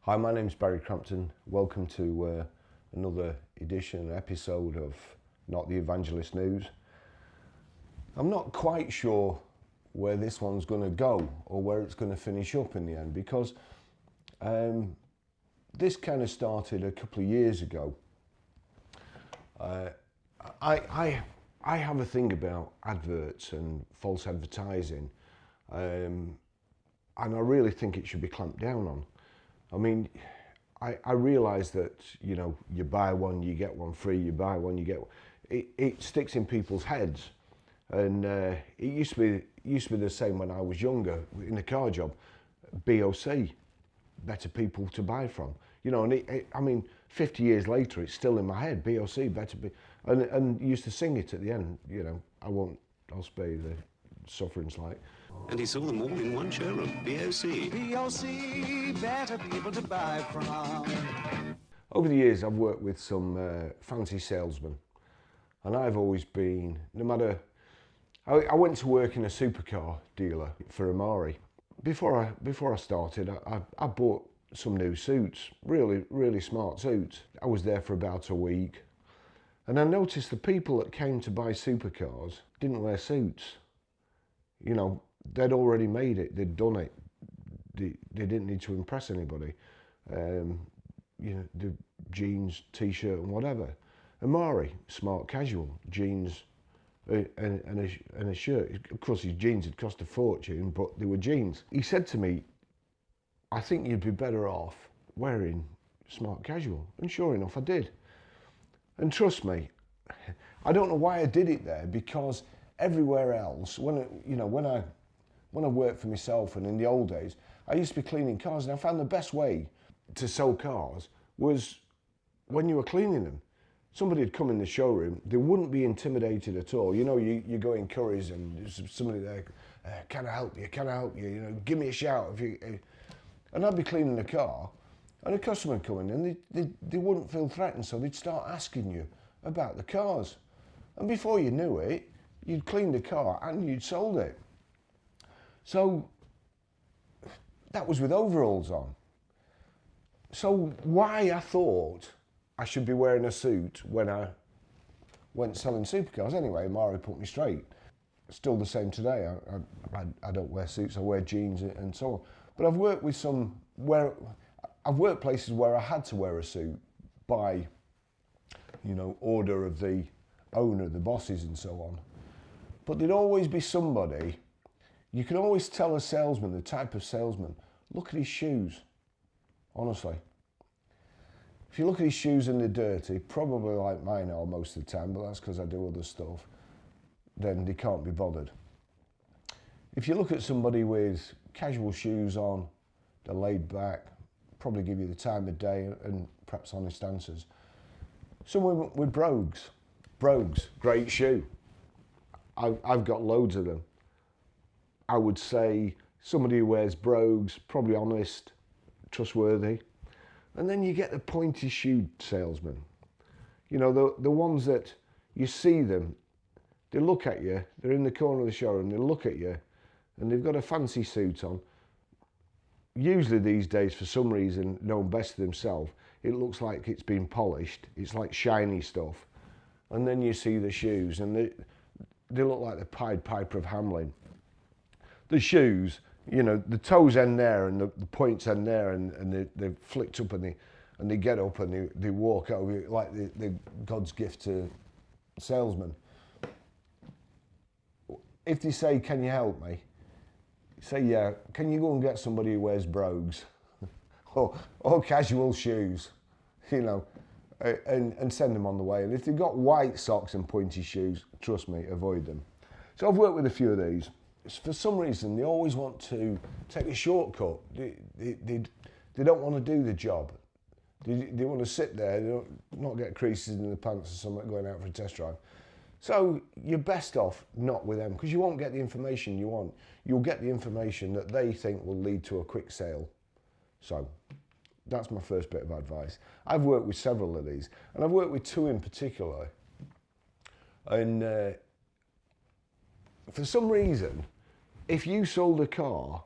Hi, my name's Barry Crampton. Welcome to another episode of Not the Evangelist News. I'm not quite sure where this one's going to go or where it's going to finish up in the end, because this kind of started a couple of years ago. I have a thing about adverts and false advertising, and I really think it should be clamped down on. I mean, I realise that, you know, you buy one, you get one free, you buy one, you get one. It sticks in people's heads. And it used to be the same when I was younger in the car job. BOC, better people to buy from. You know, and I mean, 50 years later, it's still in my head. BOC, better be, and used to sing it at the end. You know, I'll spare you the sufferings like. And he saw them all in one showroom, BOC. BOC, better people to buy from. Over the years, I've worked with some fancy salesmen, and I've always been, no matter, I went to work in a supercar dealer for Amari. Before I started, I bought some new suits, really smart suits. I was there for about a week, and I noticed the people that came to buy supercars didn't wear suits. You know, they'd already made it, they'd done it. They didn't need to impress anybody. You know, the jeans, t-shirt and whatever. Amari, smart casual, jeans and a shirt. Of course his jeans had cost a fortune, but they were jeans. He said to me, I think you'd be better off wearing smart casual. And sure enough, I did. And trust me, I don't know why I did it there, because everywhere else, when I worked for myself and in the old days, I used to be cleaning cars, and I found the best way to sell cars was when you were cleaning them. Somebody would come in the showroom, they wouldn't be intimidated at all. You know, you go in Curry's and there's somebody there, can I help you, can I help you? You know, give me a shout. If you, and I'd be cleaning the car, and a customer would come in and they wouldn't feel threatened, so they'd start asking you about the cars. And before you knew it, you'd cleaned the car and you'd sold it. So that was with overalls on. So why I thought I should be wearing a suit when I went selling supercars, anyway, Mari put me straight. Still the same today. I don't wear suits, I wear jeans and so on. But I've worked with I've worked places where I had to wear a suit by, you know, order of the owner, the bosses and so on. But there'd always be somebody, you can always tell a salesman, the type of salesman, look at his shoes, honestly. If you look at his shoes and they're dirty, probably like mine are most of the time, but that's because I do other stuff, then they can't be bothered. If you look at somebody with casual shoes on, they're laid back, probably give you the time of day and perhaps honest answers. Someone with brogues, great shoe. I've got loads of them. I would say somebody who wears brogues, probably honest, trustworthy. And then you get the pointy shoe salesman. You know, the ones that you see them, they look at you, they're in the corner of the showroom, they look at you, and they've got a fancy suit on. Usually these days, for some reason, known best to themselves, it looks like it's been polished, it's like shiny stuff. And then you see the shoes, and they look like the Pied Piper of Hamelin. The shoes, you know, the toes end there and the points end there, and they're flicked up, and they get up and they walk over like the God's gift to salesmen. If they say, can you help me? Say, yeah, can you go and get somebody who wears brogues or casual shoes, you know, and send them on the way. And if they've got white socks and pointy shoes, trust me, avoid them. So I've worked with a few of these. For some reason, they always want to take a shortcut. They don't want to do the job. They want to sit there, they don't not get creases in the pants or something going out for a test drive. So you're best off not with them, because you won't get the information you want. You'll get the information that they think will lead to a quick sale. So that's my first bit of advice. I've worked with several of these, and I've worked with two in particular. And for some reason, if you sold a car,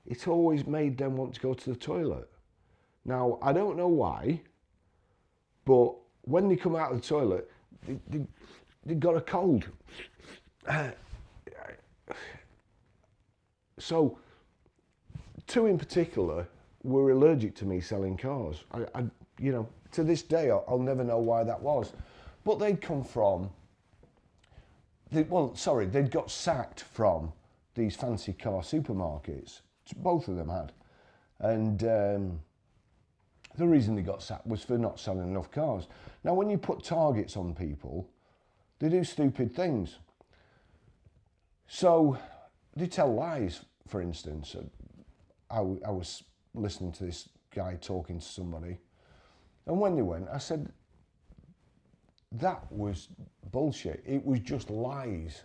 it always made them want to go to the toilet. Now, I don't know why, but when they come out of the toilet, they got a cold. So, two in particular were allergic to me selling cars. You know, to this day, I'll never know why that was. But they'd come from, they'd got sacked from these fancy car supermarkets. Both of them had. And the reason they got sacked was for not selling enough cars. Now, when you put targets on people, they do stupid things. So, they tell lies, for instance. I was listening to this guy talking to somebody, and when they went, I said, that was bullshit. It was just lies.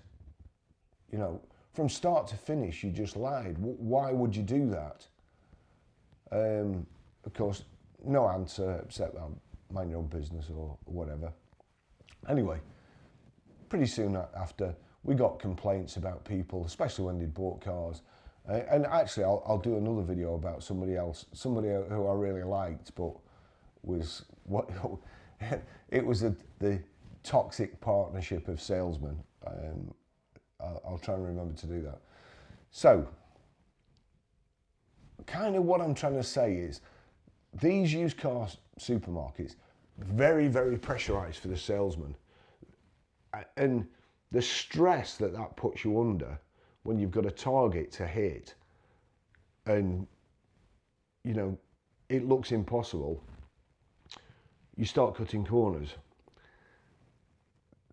You know, from start to finish, you just lied. Why would you do that? Of course, no answer except mind your own business or whatever. Anyway, pretty soon after, we got complaints about people, especially when they'd bought cars. And actually, I'll do another video about somebody who I really liked, but was what it was the toxic partnership of salesmen. I'll try and remember to do that. So, kind of what I'm trying to say is, these used car supermarkets, very, very pressurised for the salesman. And the stress that puts you under when you've got a target to hit and, you know, it looks impossible, you start cutting corners.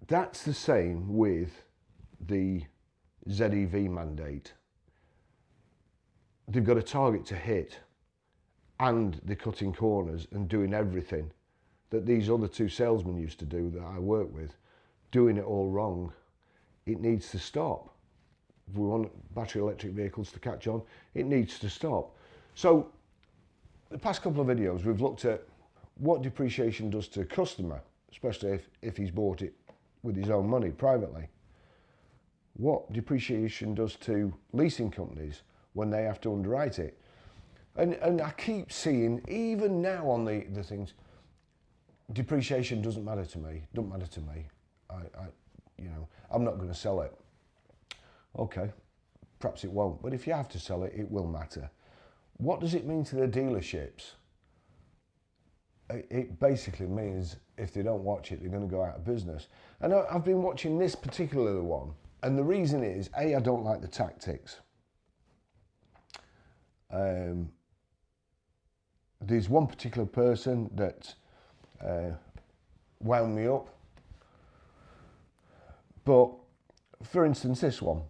That's the same with the ZEV mandate. They've got a target to hit and they're cutting corners and doing everything that these other two salesmen used to do that I work with, doing it all wrong. It needs to stop. If we want battery electric vehicles to catch on, it needs to stop. So, the past couple of videos, we've looked at what depreciation does to a customer, especially if he's bought it with his own money privately. What depreciation does to leasing companies when they have to underwrite it. And I keep seeing, even now on the things, depreciation doesn't matter to me, don't matter to me. You know, I'm not going to sell it. Okay, perhaps it won't, but if you have to sell it, it will matter. What does it mean to the dealerships? It basically means if they don't watch it, they're going to go out of business. And I've been watching this particular one, and the reason is, A, I don't like the tactics. There's one particular person that wound me up. But, for instance, this one.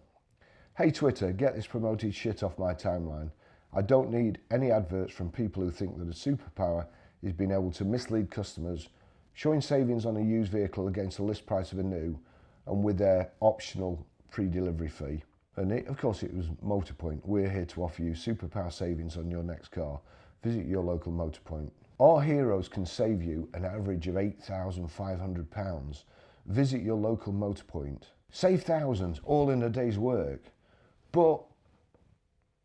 Hey Twitter, get this promoted shit off my timeline. I don't need any adverts from people who think that a superpower is being able to mislead customers, showing savings on a used vehicle against the list price of a new, and with their optional pre-delivery fee. And of course it was Motorpoint. We're here to offer you superpower savings on your next car. Visit your local Motorpoint. Our heroes can save you an average of £8,500. Visit your local Motorpoint. Save thousands, all in a day's work. But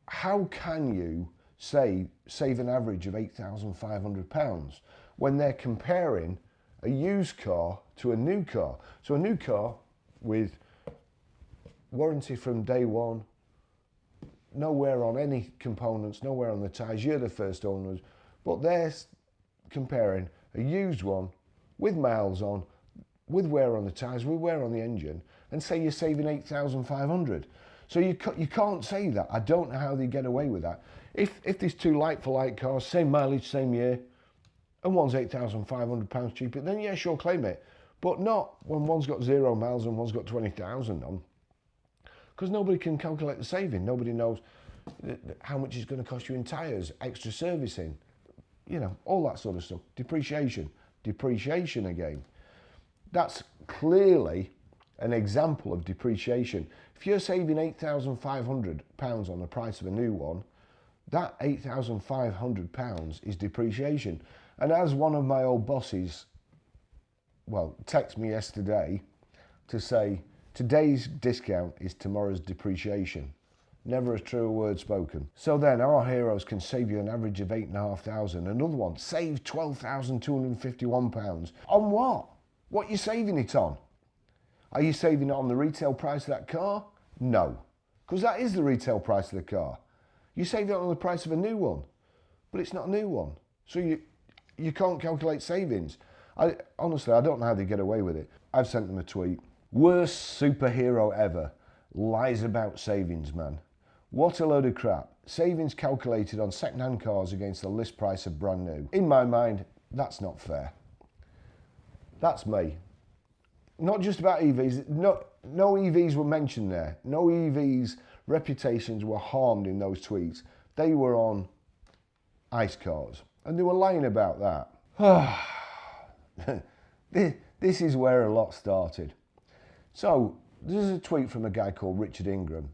how can you save an average of £8,500 when they're comparing a used car to a new car? So a new car with warranty from day one, no wear on any components, no wear on the tyres, you're the first owners, but they're comparing a used one with miles on, with wear on the tyres, with wear on the engine, and say you're saving £8,500. So you can't say that. I don't know how they get away with that. If there's two like-for-like cars, same mileage, same year, and one's £8,500 cheaper, then yeah, sure, claim it. But not when one's got 0 miles and one's got 20,000 on. Because nobody can calculate the saving. Nobody knows how much it's going to cost you in tyres, extra servicing, you know, all that sort of stuff. Depreciation again. That's clearly an example of depreciation. If you're saving £8,500 on the price of a new one, that £8,500 is depreciation. And as one of my old bosses, well, texted me yesterday to say, today's discount is tomorrow's depreciation. Never a truer word spoken. So then our heroes can save you an average of £8,500. Another one, save £12,251. On what? What are you saving it on? Are you saving it on the retail price of that car? No, because that is the retail price of the car. You save it on the price of a new one, but it's not a new one. So you can't calculate savings. Honestly, I don't know how they get away with it. I've sent them a tweet. Worst superhero ever. Lies about savings, man. What a load of crap. Savings calculated on second-hand cars against the list price of brand new. In my mind, that's not fair. That's me. Not just about EVs. No EVs were mentioned there. No EVs' reputations were harmed in those tweets. They were on ICE cars. And they were lying about that. This is where a lot started. So, this is a tweet from a guy called Richard Ingram.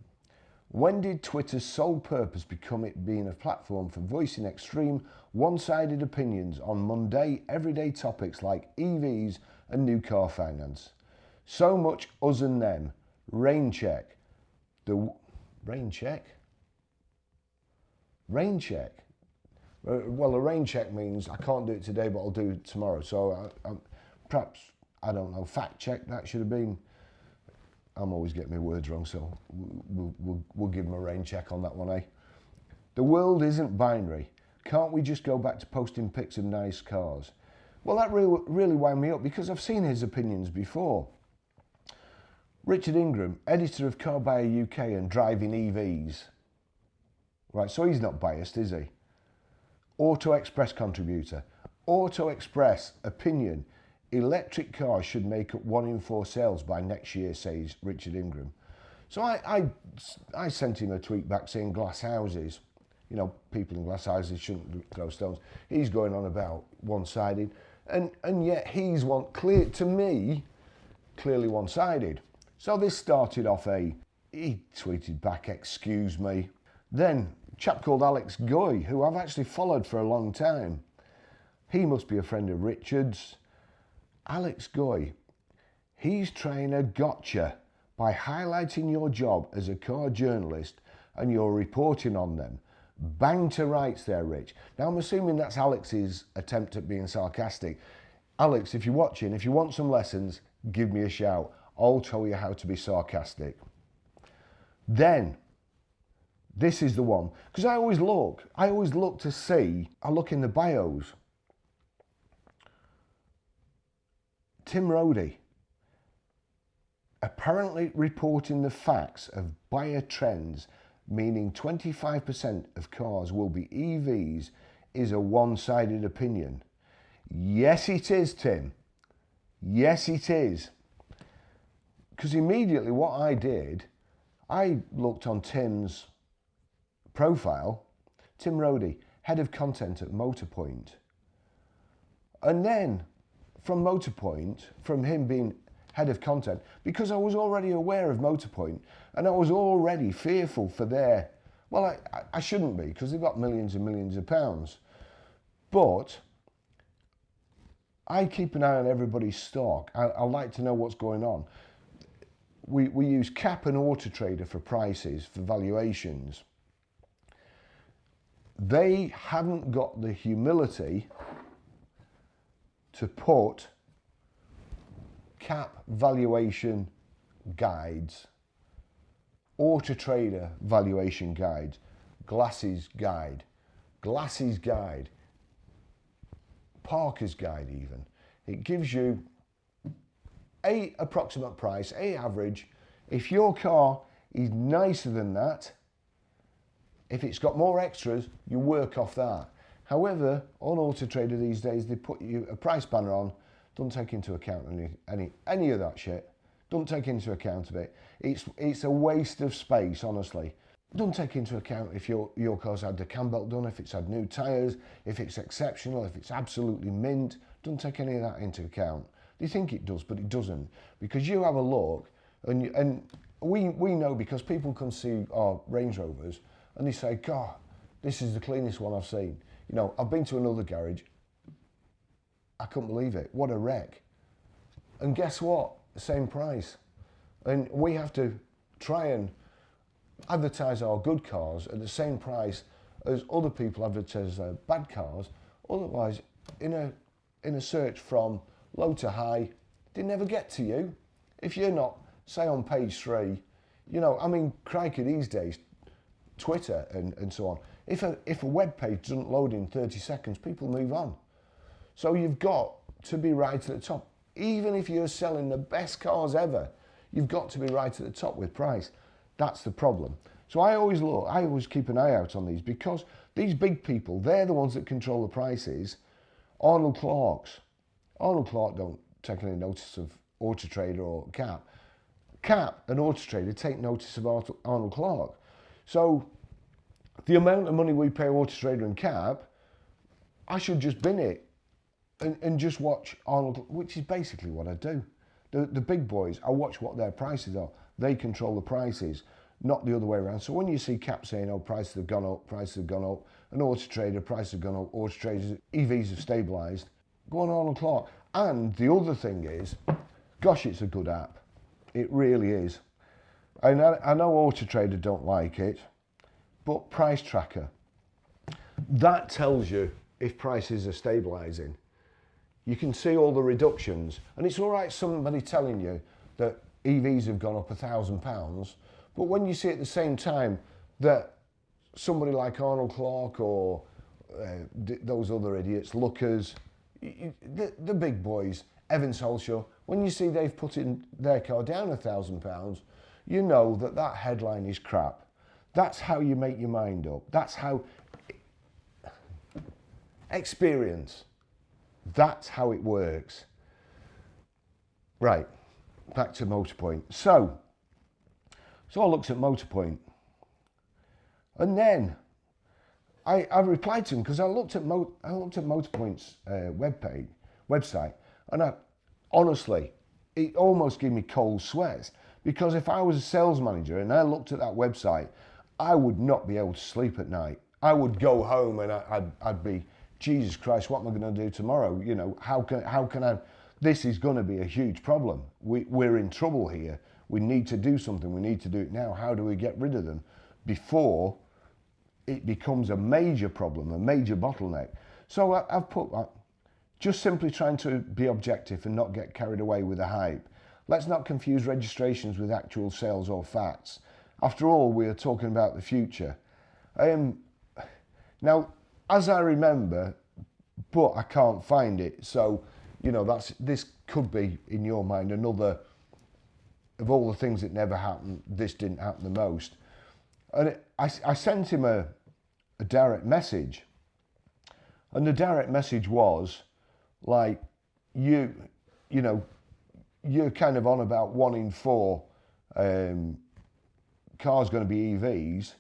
When did Twitter's sole purpose become it being a platform for voicing extreme, one-sided opinions on mundane, everyday topics like EVs and new car finance? So much us and them. Rain check. Rain check? Rain check. Well, a rain check means I can't do it today, but I'll do it tomorrow. So perhaps, I don't know, fact check, that should have been. I'm always getting my words wrong, so we'll give them a rain check on that one, eh? The world isn't binary. Can't we just go back to posting pics of nice cars? Well, that really wound me up because I've seen his opinions before. Richard Ingram, editor of Car Buyer UK and Driving EVs. Right, so he's not biased, is he? Auto Express contributor. Auto Express opinion. Electric cars should make up 1 in 4 sales by next year, says Richard Ingram. So I sent him a tweet back saying glass houses. You know, people in glass houses shouldn't throw stones. He's going on about one-sided. And yet he's clearly one-sided. So this started off he tweeted back, excuse me. Then a chap called Alex Goy, who I've actually followed for a long time. He must be a friend of Richard's. Alex Goy, he's trying a gotcha by highlighting your job as a car journalist and your reporting on them. Bang to rights there, Rich. Now, I'm assuming that's Alex's attempt at being sarcastic. Alex, if you're watching, if you want some lessons, give me a shout. I'll tell you how to be sarcastic. Then, this is the one. Because I always look to see, I look in the bios. Tim Rodey, apparently reporting the facts of buyer trends, meaning 25% of cars will be EVs, is a one-sided opinion. Yes, it is, Tim. Yes, it is. Because immediately what I did, I looked on Tim's profile, Tim Rodey, head of content at Motorpoint. And then from Motorpoint, from him being head of content, because I was already aware of Motorpoint and I was already fearful for their, well, I shouldn't be because they've got millions and millions of pounds. But I keep an eye on everybody's stock. I like to know what's going on. We use Cap and Autotrader for prices, for valuations. They haven't got the humility to put Cap valuation guides, Autotrader valuation guides, Glasses guide, Parker's guide even. It gives you a approximate price, a average. If your car is nicer than that, if it's got more extras, you work off that. However, on Autotrader these days, they put you a price banner on, don't take into account any of that shit. Don't take into account of it. It's a waste of space, honestly. Don't take into account if your car's had the cam belt done, if it's had new tyres, if it's exceptional, if it's absolutely mint. Don't take any of that into account. They think it does, but it doesn't. Because you have a look, and we know because people can see our Range Rovers, and they say, God, this is the cleanest one I've seen. You know, I've been to another garage. I couldn't believe it. What a wreck. And guess what? The same price. And we have to try and advertise our good cars at the same price as other people advertise their bad cars. Otherwise, in a search from low to high, they never get to you. If you're not, say on page 3, you know, I mean, crikey, these days, Twitter and so on, if a web page doesn't load in 30 seconds, people move on. So you've got to be right at the top. Even if you're selling the best cars ever, you've got to be right at the top with price. That's the problem. So I always keep an eye out on these, because these big people, they're the ones that control the prices. Arnold Clark don't take any notice of Motortrade or Cap. Cap and Motortrade take notice of Arnold Clark. So the amount of money we pay Motortrade and Cap, I should just bin it and just watch Arnold, which is basically what I do. The big boys, I watch what their prices are. They control the prices, not the other way around. So when you see Cap saying, oh, prices have gone up, and Autotrader, prices have gone up, Autotrader's EVs have stabilised, go on Arnold Clark. And the other thing is, gosh, it's a good app. It really is. And I know Autotrader don't like it, but Price Tracker, that tells you if prices are stabilising. You can see all the reductions, and it's all right somebody telling you that EVs have gone up £1,000, but when you see at the same time that somebody like Arnold Clark or those other idiots, Lookers, the big boys, Evans Holshaw, when you see they've put in their car down £1,000, you know that that headline is crap. That's how you make your mind up. That's how experience. That's how it works. Right, back to Motorpoint. So I looked at Motorpoint, and then I replied to him, because I looked at Motorpoint's website, and honestly, it almost gave me cold sweats, because if I was a sales manager and I looked at that website, I would not be able to sleep at night. I would go home and I'd be, Jesus Christ, what am I going to do tomorrow? You know, how can I? This is going to be a huge problem. We're in trouble here. We need to do something. We need to do it now. How do we get rid of them before it becomes a major problem, a major bottleneck? So I've put that, just simply trying to be objective and not get carried away with the hype. Let's not confuse registrations with actual sales or facts. After all, we are talking about the future. Now, as I remember, but I can't find it. So, you know, this could be, in your mind, another of all the things that never happened, this didn't happen the most. And I sent him a direct message. And the direct message was, like, you know, you're kind of on about 1 in 4 cars going to be EVs.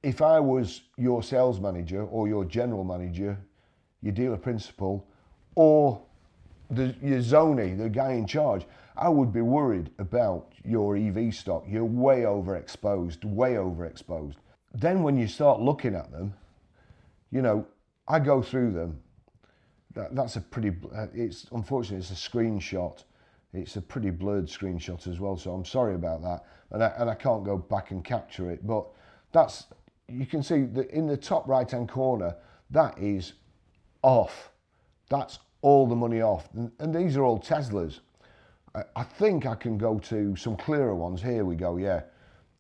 If I was your sales manager or your general manager, your dealer principal, or your zoney, the guy in charge, I would be worried about your EV stock. You're way overexposed, way overexposed. Then when you start looking at them, you know, I go through them. That's a pretty, unfortunately it's a screenshot. It's a pretty blurred screenshot as well, so I'm sorry about that. And I can't go back and capture it, but that's, you can see that in the top right hand corner, that is off. That's all the money off. And these are all Teslas. I think I can go to some clearer ones. Here we go, yeah.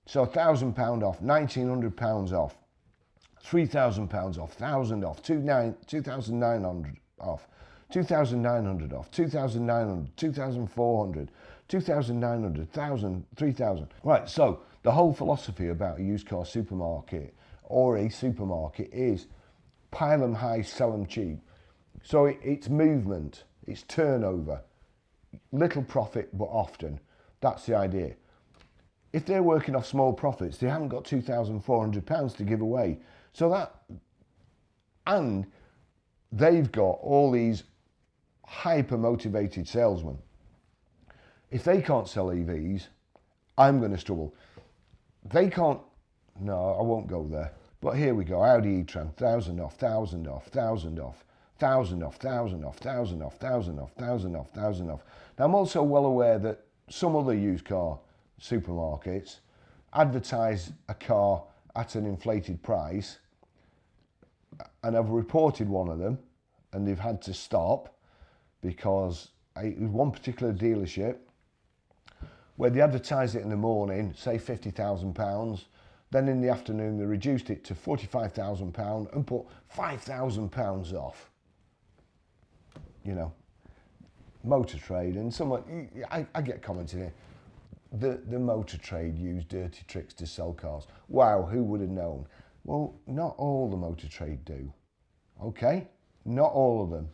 So £1,000 off, £1,900 off, £3,000 off, £1,000 off, £2,900 off, £2,900 off, £2,900, £2,400, £2,900, £1,000, £3,000. Right, so the whole philosophy about a used car supermarket or a supermarket is pile them high, sell them cheap. So it's movement, it's turnover, little profit but often. That's the idea. If they're working off small profits, they haven't got £2,400 to give away. So that, and they've got all these hyper motivated salesmen. If they can't sell EVs, I'm going to struggle. They can't, no, I won't go there. But here we go, Audi e-tron, 1,000 off, 1,000 off, 1,000 off, 1,000 off, 1,000 off, 1,000 off, 1,000 off, 1,000 off, 1,000 off. Now I'm also well aware that some other used car supermarkets, advertise a car at an inflated price, and I've reported one of them, and they've had to stop because it was one particular dealership where they advertised it in the morning, say £50,000, then in the afternoon they reduced it to £45,000 and put £5,000 off. You know, Motortrade, and someone, I get commented here, the Motortrade use dirty tricks to sell cars. Wow, who would have known? Well, not all the Motortrade do, okay? Not all of them.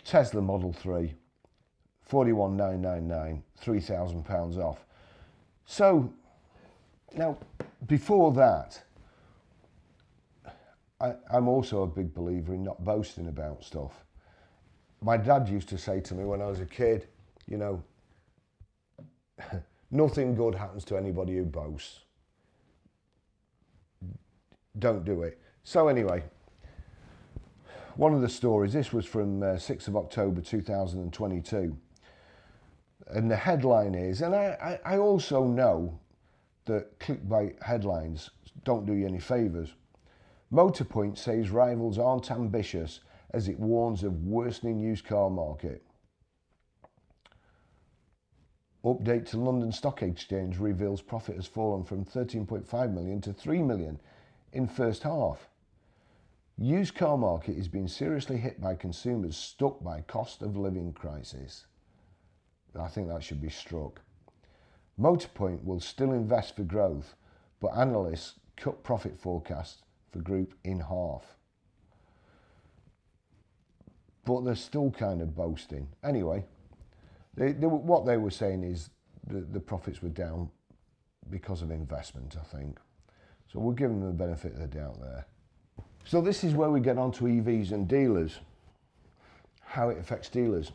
Tesla Model 3, 41,999, £3,000 off. So, now, before that, I'm also a big believer in not boasting about stuff. My dad used to say to me when I was a kid, you know, nothing good happens to anybody who boasts. Don't do it. So anyway, one of the stories, this was from 6th of October 2022. And the headline is, and I also know that clickbait headlines don't do you any favours. Motorpoint says rivals aren't ambitious as it warns of worsening used car market. Update to London Stock Exchange reveals profit has fallen from 13.5 million to 3 million in first half. Used car market is being seriously hit by consumers stuck by cost of living crisis. I think that should be struck. Motorpoint will still invest for growth, but analysts cut profit forecasts for group in half. But they're still kind of boasting. Anyway, what they were saying is the profits were down because of investment, I think. So we'll give them the benefit of the doubt there. So this is where we get on to EVs and dealers, how it affects dealers.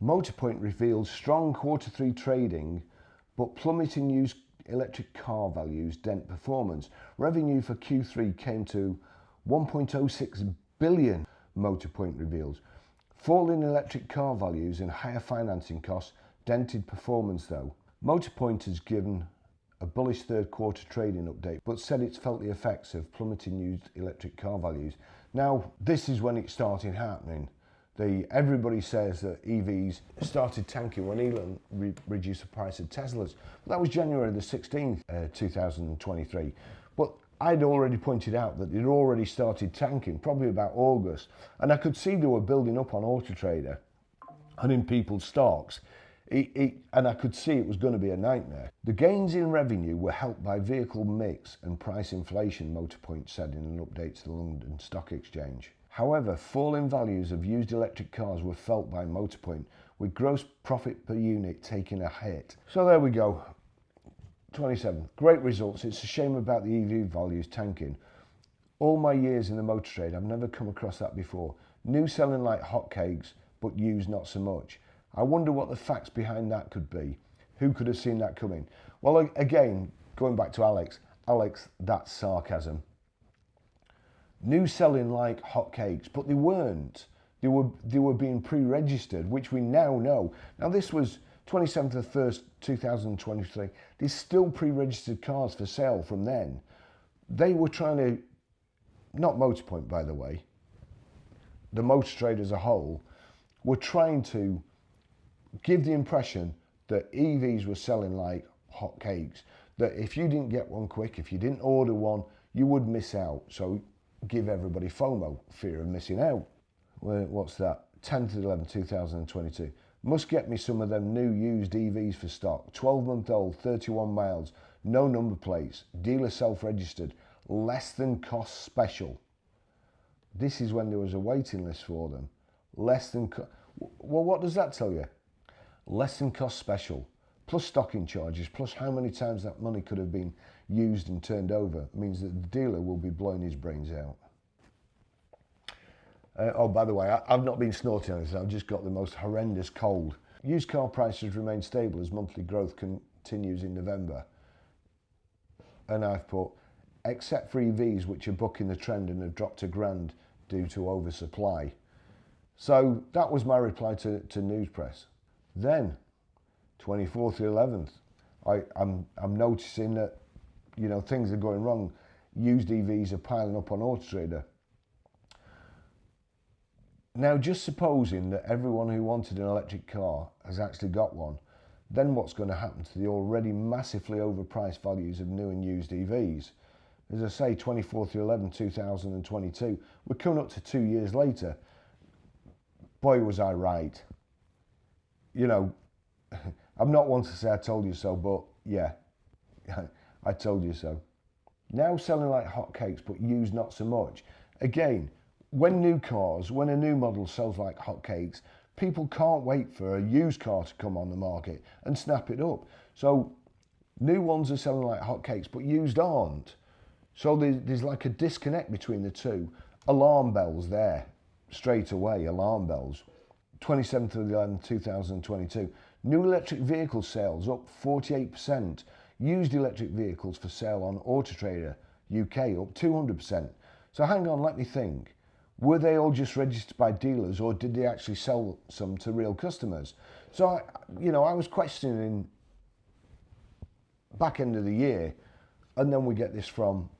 Motorpoint reveals strong Q3 trading, but plummeting used electric car values dent performance. Revenue for Q3 came to 1.06 billion, Motorpoint reveals. Falling electric car values and higher financing costs dented performance though. Motorpoint has given a bullish third quarter trading update, but said it's felt the effects of plummeting used electric car values. Now, this is when it started happening. Everybody says that EVs started tanking when Elon reduced the price of Teslas. That was January the 16th, 2023. But I'd already pointed out that it already started tanking, probably about August. And I could see they were building up on Autotrader and in people's stocks. And I could see it was going to be a nightmare. The gains in revenue were helped by vehicle mix and price inflation, Motorpoint said in an update to the London Stock Exchange. However, falling values of used electric cars were felt by Motorpoint, with gross profit per unit taking a hit. So there we go. 27. Great results. It's a shame about the EV values tanking. All my years in the motor trade, I've never come across that before. New selling like hotcakes, but used not so much. I wonder what the facts behind that could be. Who could have seen that coming? Well, again, going back to Alex, that's sarcasm. New selling like hotcakes, but they weren't. They were being pre-registered, which we now know. Now this was 27th of 1st, 2023. There's still pre-registered cars for sale from then. They were trying to, not Motorpoint by the way, the motor trade as a whole, were trying to give the impression that EVs were selling like hotcakes, that if you didn't get one quick, if you didn't order one, you would miss out. So give everybody FOMO, fear of missing out. What's that? 10th of 11th, 2022. Must get me some of them new used EVs for stock. 12-month-old, 31 miles, no number plates, dealer self-registered, less than cost special. This is when there was a waiting list for them. Less than, well, what does that tell you? Less than cost special, plus stocking charges, plus how many times that money could have been used and turned over, means that the dealer will be blowing his brains out. Oh, by the way, I've not been snorting on this, I've just got the most horrendous cold. Used car prices remain stable as monthly growth continues in November. And I've put, except for EVs, which are bucking the trend and have dropped £1,000 due to oversupply. So that was my reply to news press. Then, 24th to 11th, I'm noticing that, you know, things are going wrong. Used EVs are piling up on Autotrader. Now, just supposing that everyone who wanted an electric car has actually got one, then what's going to happen to the already massively overpriced values of new and used EVs? As I say, 24th to 11th, 2022, we're coming up to 2 years later. Boy, was I right. You know, I'm not one to say I told you so, but yeah, I told you so. Now selling like hotcakes, but used not so much. Again, when a new model sells like hotcakes, people can't wait for a used car to come on the market and snap it up. So new ones are selling like hotcakes, but used aren't. So there's like a disconnect between the two. Alarm bells there, straight away, alarm bells. 27th of the 11th, 2022. New electric vehicle sales up 48%. Used electric vehicles for sale on Autotrader UK up 200%. So hang on, let me think. Were they all just registered by dealers, or did they actually sell some to real customers? So, I was questioning back end of the year, and then we get this from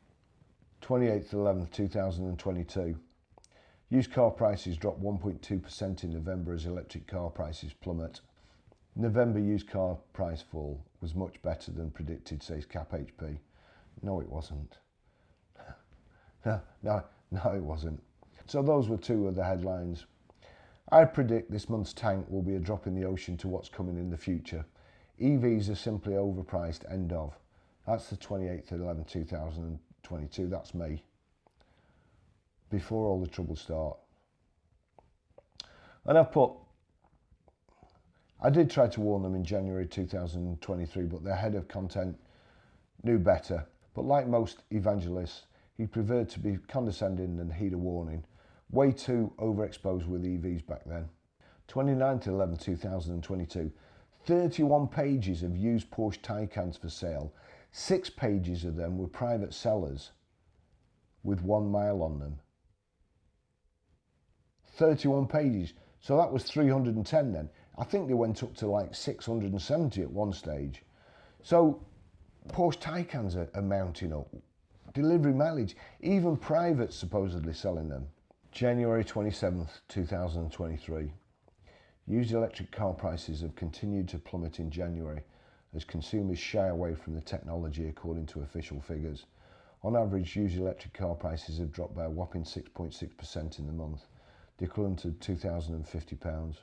28th 11th 2022. Used car prices drop 1.2% in November as electric car prices plummet. November used car price fall was much better than predicted, says CapHP. No, it wasn't. No, it wasn't. So those were two of the headlines. I predict this month's tank will be a drop in the ocean to what's coming in the future. EVs are simply overpriced, end of. That's the 28th of 11th 2022, that's me. Before all the troubles start. And I did try to warn them in January 2023, but their head of content knew better. But like most evangelists, he preferred to be condescending than heed a warning. Way too overexposed with EVs back then. 29th 11th 2022, 31 pages of used Porsche Taycans for sale. 6 pages of them were private sellers with 1 mile on them. 31 pages. So that was 310 then. I think they went up to like 670 at one stage. So Porsche Taycans are mounting up. Delivery mileage, even privates supposedly selling them. January 27th, 2023. Used electric car prices have continued to plummet in January as consumers shy away from the technology according to official figures. On average, used electric car prices have dropped by a whopping 6.6% in the month, the equivalent of £2,050.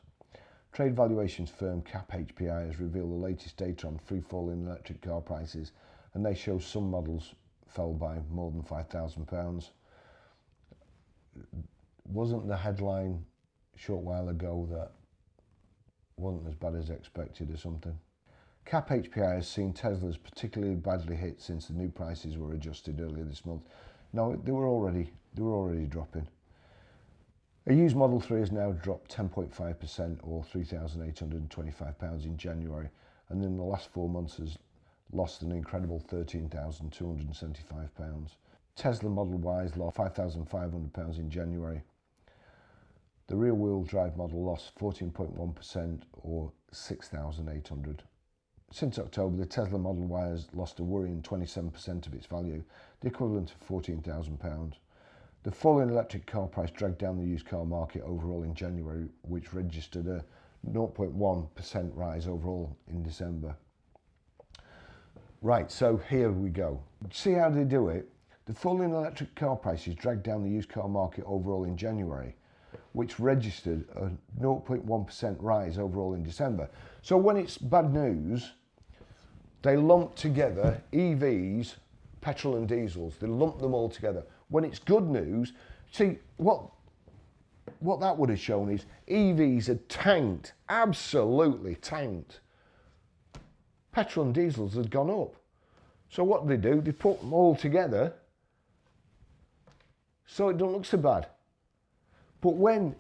Trade valuations firm CapHPI has revealed the latest data on free falling electric car prices, and they show some models fell by more than £5,000. Wasn't the headline a short while ago that wasn't as bad as expected or something? CapHPI has seen Teslas particularly badly hit since the new prices were adjusted earlier this month. No, they were already dropping. A used Model 3 has now dropped 10.5% or £3,825 in January, and in the last 4 months has lost an incredible £13,275. Tesla Model Ys lost £5,500 in January. The rear-wheel drive model lost 14.1% or £6,800. Since October, the Tesla Model Y has lost a worrying 27% of its value, the equivalent of £14,000. The fall in electric car price dragged down the used car market overall in January, which registered a 0.1% rise overall in December. Right, so here we go. See how they do it? The fall in electric car prices dragged down the used car market overall in January, which registered a 0.1% rise overall in December. So when it's bad news, they lump together EVs, petrol and diesels, they lump them all together. When it's good news, see, what that would have shown is EVs had tanked, absolutely tanked. Petrol and diesels had gone up. So what do? They put them all together so it don't look so bad. But when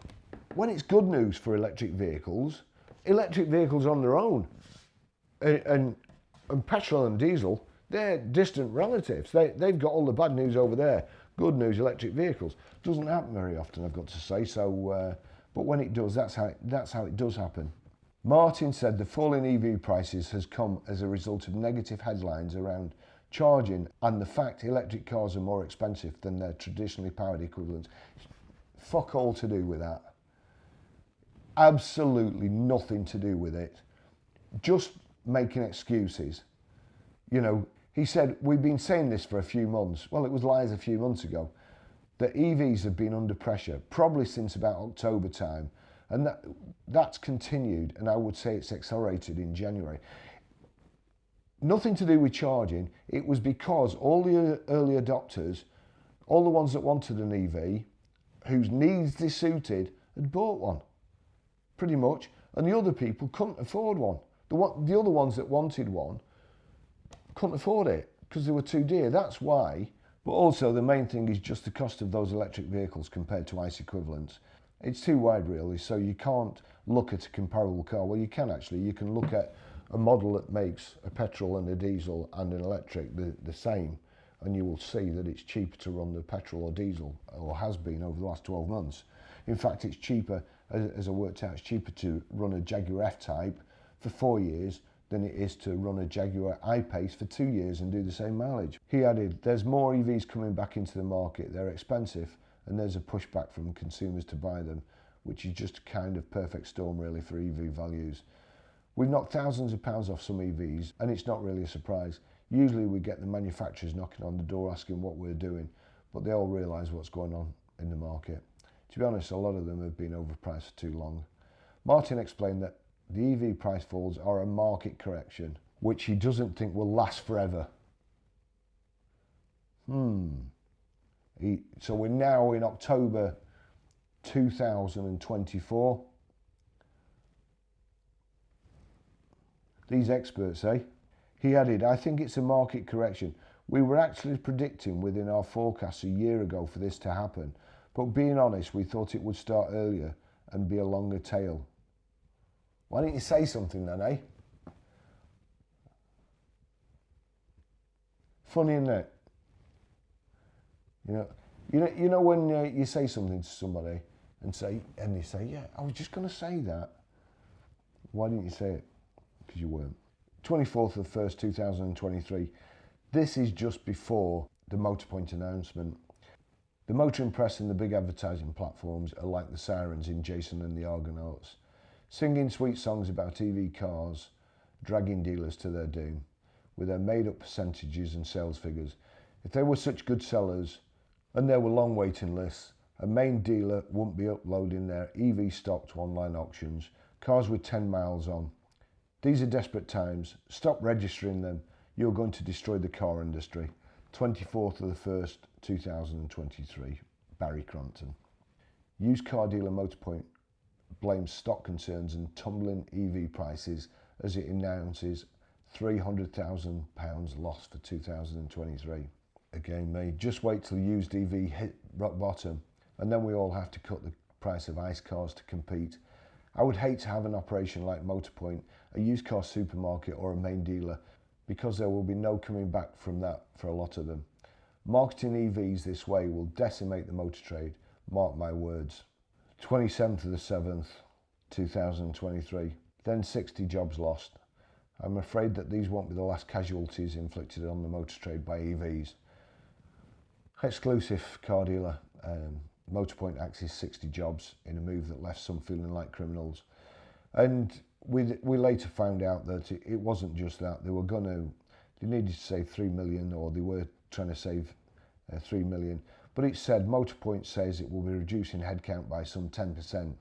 it's good news for electric vehicles on their own, and petrol and diesel, they're distant relatives. They've got all the bad news over there. Good news, electric vehicles. Doesn't happen very often, I've got to say. So, but when it does, that's how it does happen. Martin said the fall in EV prices has come as a result of negative headlines around charging and the fact electric cars are more expensive than their traditionally powered equivalents. Fuck all to do with that. Absolutely nothing to do with it. Just making excuses. You know, he said, we've been saying this for a few months. Well, it was lies a few months ago. That EVs have been under pressure, probably since about October time. And that's continued, and I would say it's accelerated in January. Nothing to do with charging. It was because all the early adopters, all the ones that wanted an EV, whose needs they suited, had bought one, pretty much. And the other people couldn't afford one. The other ones that wanted one couldn't afford it because they were too dear. That's why. But also the main thing is just the cost of those electric vehicles compared to ICE equivalents. It's too wide really, so you can't look at a comparable car. Well, you can actually. You can look at a model that makes a petrol and a diesel and an electric the same, and you will see that it's cheaper to run the petrol or diesel, or has been over the last 12 months. In fact, it's cheaper, as I worked out, it's cheaper to run a Jaguar F-Type for 4 years than it is to run a Jaguar I-Pace for 2 years and do the same mileage. He added, there's more EVs coming back into the market. They're expensive, and there's a pushback from consumers to buy them, which is just a kind of perfect storm really for EV values. We've knocked thousands of pounds off some EVs, and it's not really a surprise. Usually we get the manufacturers knocking on the door asking what we're doing, but they all realise what's going on in the market. To be honest, a lot of them have been overpriced for too long. Martin explained that the EV price falls are a market correction, which he doesn't think will last forever. So we're now in October 2024. These experts say. He added, I think it's a market correction. We were actually predicting within our forecasts a year ago for this to happen, but being honest, we thought it would start earlier and be a longer tail. Why didn't you say something then, eh? Funny, isn't it? You know when you say something to somebody and they say, yeah, I was just going to say that. Why didn't you say it? Because you weren't. 24th of the 1st, 2023. This is just before the Motorpoint announcement. The motoring press and the big advertising platforms are like the sirens in Jason and the Argonauts, singing sweet songs about EV cars, dragging dealers to their doom, with their made-up percentages and sales figures. If they were such good sellers, and there were long waiting lists, a main dealer wouldn't be uploading their EV stock to online auctions, cars with 10 miles on. These are desperate times. Stop registering them. You're going to destroy the car industry. 24th of the 1st, 2023. Barry Crampton. Used car dealer Motorpoint blames stock concerns and tumbling EV prices as it announces £300,000 loss for 2023. Again, mate, just wait till used EV hit rock bottom, and then we all have to cut the price of ICE cars to compete. I would hate to have an operation like Motorpoint, a used car supermarket or a main dealer, because there will be no coming back from that for a lot of them. Marketing EVs this way will decimate the motor trade, mark my words. 27th of the 7th, 2023. Then 60 jobs lost. I'm afraid that these won't be the last casualties inflicted on the motor trade by EVs. Exclusive car dealer Motorpoint axes 60 jobs in a move that left some feeling like criminals. And we later found out that it wasn't just that. They needed to save 3 million, or they were trying to save 3 million. But it said, Motorpoint says it will be reducing headcount by some 10%.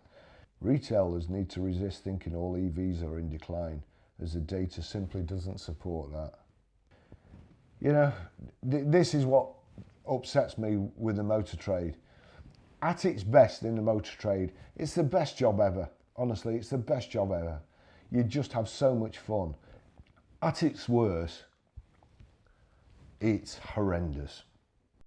Retailers need to resist thinking all EVs are in decline, as the data simply doesn't support that. You know, this is what upsets me with the motor trade. At its best in the motor trade, it's the best job ever. Honestly, it's the best job ever. You just have so much fun. At its worst, it's horrendous.